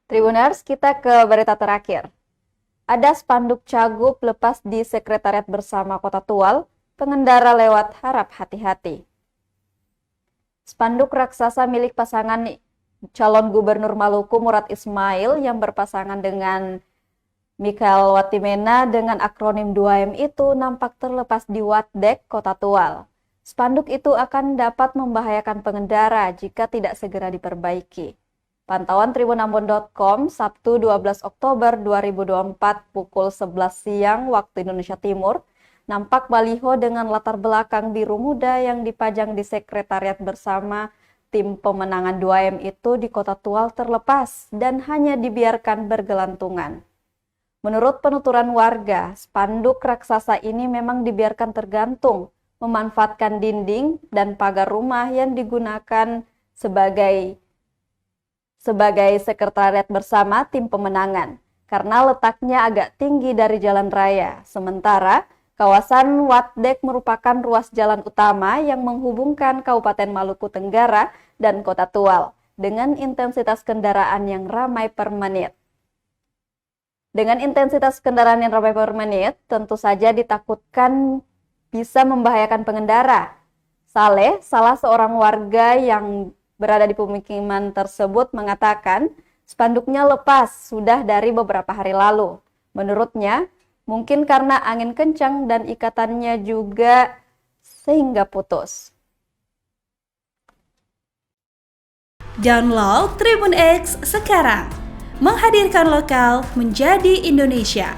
Tribuners, kita ke berita terakhir. Ada spanduk Cagup lepas di Sekretariat Bersama Kota Tual, pengendara lewat harap hati-hati. Spanduk raksasa milik pasangan calon gubernur Maluku Murad Ismail yang berpasangan dengan Michael Watimena dengan akronim 2M itu nampak terlepas di Watdek Kota Tual. Spanduk itu akan dapat membahayakan pengendara jika tidak segera diperbaiki. Pantauan tribunambon.com Sabtu 12 Oktober 2024 pukul 11 siang waktu Indonesia Timur, nampak baliho dengan latar belakang biru muda yang dipajang di Sekretariat Bersama Tim Pemenangan 2M itu di Kota Tual terlepas dan hanya dibiarkan bergelantungan. Menurut penuturan warga, spanduk raksasa ini memang dibiarkan tergantung, memanfaatkan dinding dan pagar rumah yang digunakan sebagai Sekretariat Bersama Tim Pemenangan, karena letaknya agak tinggi dari jalan raya. Sementara, kawasan Watdek merupakan ruas jalan utama yang menghubungkan Kabupaten Maluku Tenggara dan Kota Tual, dengan intensitas kendaraan yang ramai per menit. Dengan intensitas kendaraan yang ramai per menit, tentu saja ditakutkan bisa membahayakan pengendara. Saleh, salah seorang warga yang berada di pemukiman tersebut, mengatakan spanduknya lepas sudah dari beberapa hari lalu. Menurutnya, mungkin karena angin kencang dan ikatannya juga sehingga putus. Download Tribun X sekarang, menghadirkan lokal menjadi Indonesia.